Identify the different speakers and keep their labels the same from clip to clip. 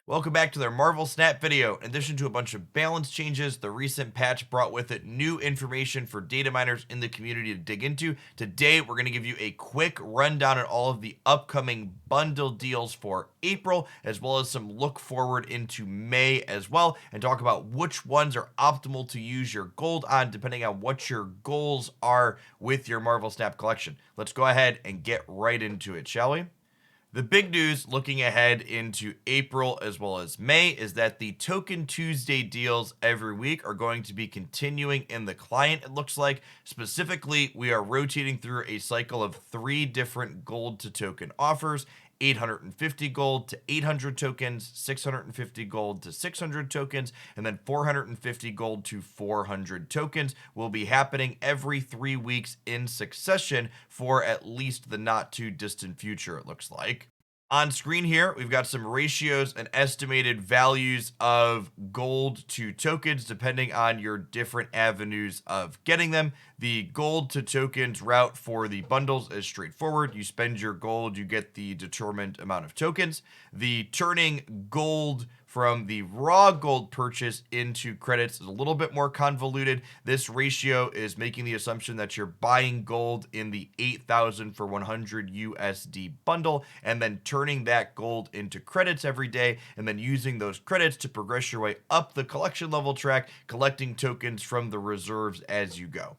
Speaker 1: Welcome back to their Marvel Snap video. In addition to a bunch of balance changes, the recent patch brought with it new information for data miners in the community to dig into. Today, we're going to give you a quick rundown on all of the upcoming bundle deals for April, as well as some look forward into May as well, and talk about which ones are optimal to use your gold on depending on what your goals are with your Marvel Snap collection. Let's go ahead and get right into it, shall we? The big news looking ahead into April as well as May is that the Token Tuesday deals every week are going to be continuing in the client, it looks like. Specifically, we are rotating through a cycle of 3 different gold to token offers: 850 gold to 800 tokens, 650 gold to 600 tokens, and then 450 gold to 400 tokens will be happening every 3 weeks in succession for at least the not too distant future, it looks like. On screen here, we've got some ratios and estimated values of gold to tokens depending on your different avenues of getting them. The gold to tokens route for the bundles is straightforward. You spend your gold, you get the determined amount of tokens. The turning gold from the raw gold purchase into credits is a little bit more convoluted. This ratio is making the assumption that you're buying gold in the 8,000 for 100 USD bundle and then turning that gold into credits every day and then using those credits to progress your way up the collection level track, collecting tokens from the reserves as you go.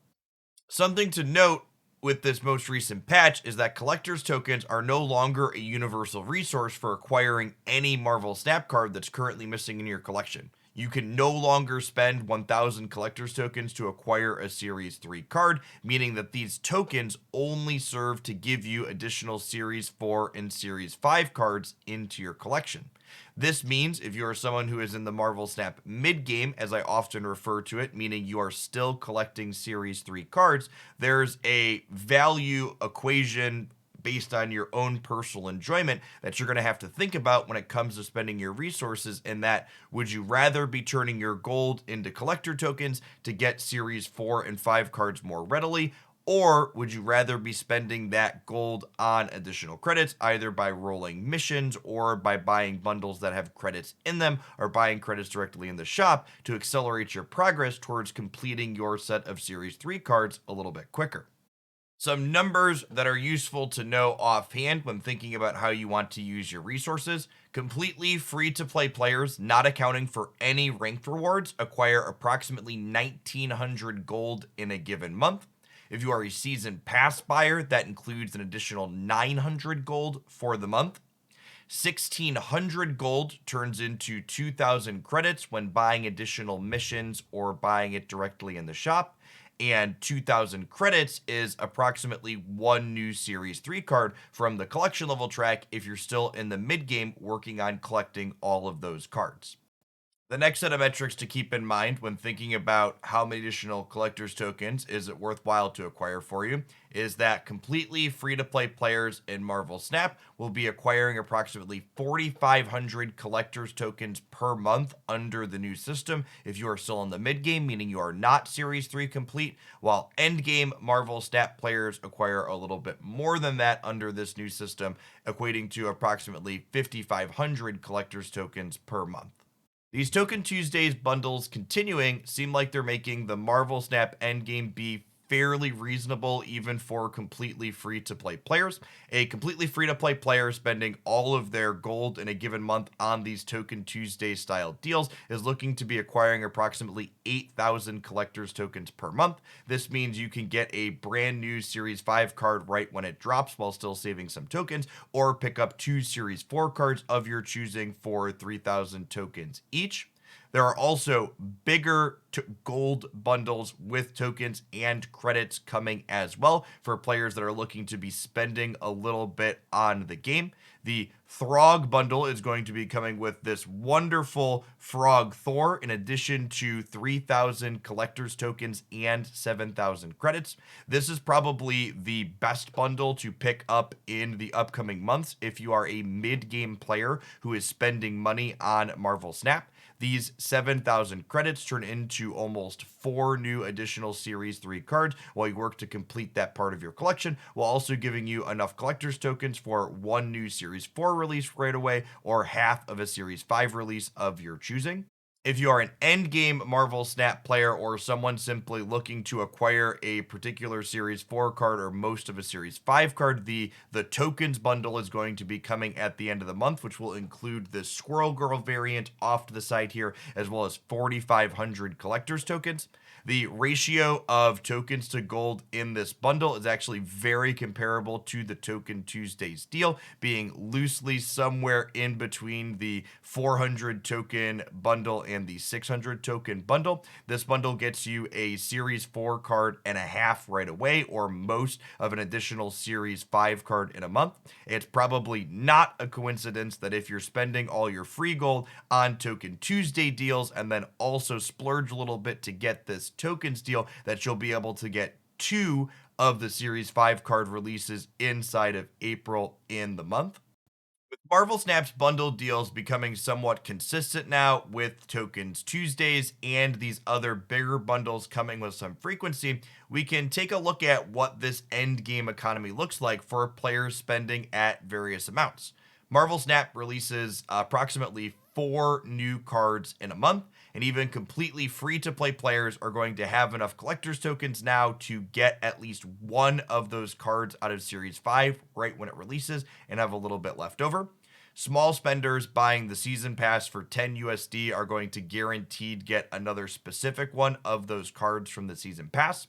Speaker 1: Something to note with this most recent patch is that collector's tokens are no longer a universal resource for acquiring any Marvel Snap card that's currently missing in your collection. You can no longer spend 1,000 collector's tokens to acquire a Series 3 card, meaning that these tokens only serve to give you additional Series 4 and Series 5 cards into your collection. This means if you are someone who is in the Marvel Snap mid-game, as I often refer to it, meaning you are still collecting Series 3 cards, there's a value equation based on your own personal enjoyment that you're going to have to think about when it comes to spending your resources. In that, would you rather be turning your gold into collector tokens to get Series 4 and 5 cards more readily? Or would you rather be spending that gold on additional credits, either by rolling missions or by buying bundles that have credits in them, or buying credits directly in the shop to accelerate your progress towards completing your set of Series 3 cards a little bit quicker? Some numbers that are useful to know offhand when thinking about how you want to use your resources. Completely free to play players, not accounting for any ranked rewards, acquire approximately 1,900 gold in a given month. If you are a season pass buyer, that includes an additional 900 gold for the month. 1,600 gold turns into 2,000 credits when buying additional missions or buying it directly in the shop. And 2,000 credits is approximately one new Series 3 card from the collection level track if you're still in the mid game working on collecting all of those cards. The next set of metrics to keep in mind when thinking about how many additional collector's tokens is it worthwhile to acquire for you is that completely free to play players in Marvel Snap will be acquiring approximately 4,500 collector's tokens per month under the new system if you are still in the mid game, meaning you are not Series 3 complete, while endgame Marvel Snap players acquire a little bit more than that under this new system, equating to approximately 5,500 collector's tokens per month. These Token Tuesdays bundles continuing seem like they're making the Marvel Snap Endgame be fairly reasonable even for completely free to play players. A completely free to play player spending all of their gold in a given month on these Token Tuesday style deals is looking to be acquiring approximately 8,000 collector's tokens per month. This means you can get a brand new Series 5 card right when it drops while still saving some tokens, or pick up 2 Series 4 cards of your choosing for 3,000 tokens each. There are also bigger gold bundles with tokens and credits coming as well for players that are looking to be spending a little bit on the game. The Throg bundle is going to be coming with this wonderful Frog Thor in addition to 3,000 collector's tokens and 7,000 credits. This is probably the best bundle to pick up in the upcoming months if you are a mid-game player who is spending money on Marvel Snap. These 7,000 credits turn into almost 4 new additional Series 3 cards while you work to complete that part of your collection, while also giving you enough collector's tokens for 1 new Series 4 release right away, or half of a Series 5 release of your choosing. If you are an endgame Marvel Snap player or someone simply looking to acquire a particular Series 4 card or most of a Series 5 card, the tokens bundle is going to be coming at the end of the month, which will include the Squirrel Girl variant off to the side here, as well as 4,500 collector's tokens. The ratio of tokens to gold in this bundle is actually very comparable to the Token Tuesdays deal, being loosely somewhere in between the 400 token bundle and the 600 token bundle. This bundle gets you a Series 4 card and a half right away, or most of an additional Series 5 card in a month. It's probably not a coincidence that if you're spending all your free gold on Token Tuesday deals and then also splurge a little bit to get this tokens deal, that you'll be able to get 2 of the Series 5 card releases inside of April in the month. With Marvel Snap's bundle deals becoming somewhat consistent now, with Tokens Tuesdays and these other bigger bundles coming with some frequency, we can take a look at what this endgame economy looks like for players spending at various amounts. Marvel Snap releases approximately 4 new cards in a month, and even completely free to play players are going to have enough collector's tokens now to get at least one of those cards out of Series 5 right when it releases and have a little bit left over. Small spenders buying the season pass for 10 USD are going to guaranteed get another specific one of those cards from the season pass.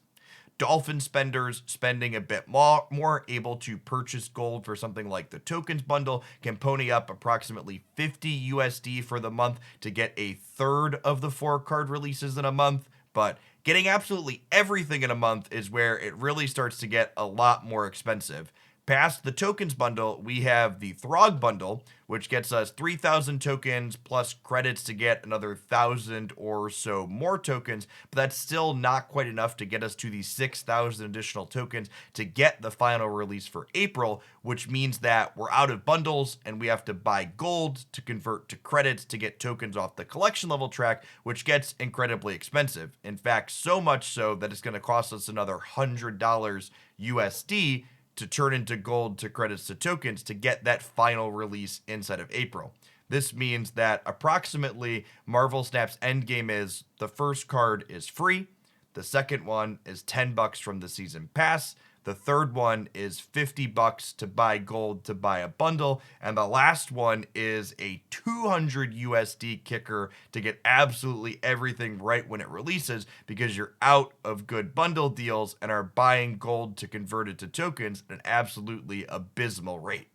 Speaker 1: Dolphin spenders spending a bit more able to purchase gold for something like the tokens bundle can pony up approximately 50 USD for the month to get a third of the 4 card releases in a month. But getting absolutely everything in a month is where it really starts to get a lot more expensive. Past the tokens bundle, we have the Throg bundle, which gets us 3,000 tokens plus credits to get another 1,000 or so more tokens, but that's still not quite enough to get us to the 6,000 additional tokens to get the final release for April, which means that we're out of bundles and we have to buy gold to convert to credits to get tokens off the collection level track, which gets incredibly expensive. In fact, so much so that it's going to cost us another $100 USD to turn into gold to credits to tokens to get that final release inside of April. This means that approximately Marvel Snap's endgame is the first card is free, the second one is $10 from the season pass, the third one is $50 to buy gold to buy a bundle, and the last one is a 200 USD kicker to get absolutely everything right when it releases, because you're out of good bundle deals and are buying gold to convert it to tokens at an absolutely abysmal rate.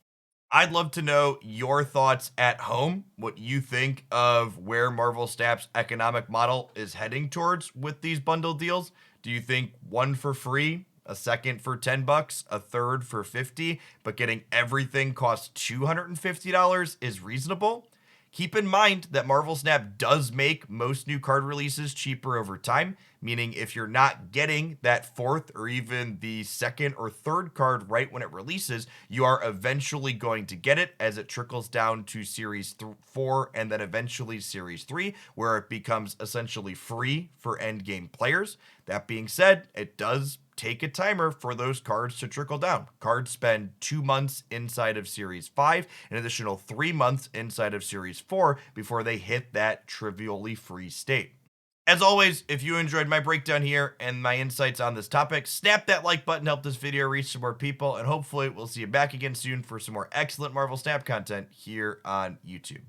Speaker 1: I'd love to know your thoughts at home, what you think of where Marvel Snap's economic model is heading towards with these bundle deals. Do you think one for free, a second for $10, a third for $50, but getting everything costs $250 is reasonable? Keep in mind that Marvel Snap does make most new card releases cheaper over time, meaning if you're not getting that fourth or even the second or third card right when it releases, you are eventually going to get it as it trickles down to Series 4 and then eventually Series 3, where it becomes essentially free for endgame players. That being said, it does take a timer for those cards to trickle down. Cards spend 2 months inside of Series 5, an additional 3 months inside of Series 4 before they hit that trivially free state. As always, if you enjoyed my breakdown here and my insights on this topic, snap that like button, help this video reach some more people, and hopefully we'll see you back again soon for some more excellent Marvel Snap content here on YouTube.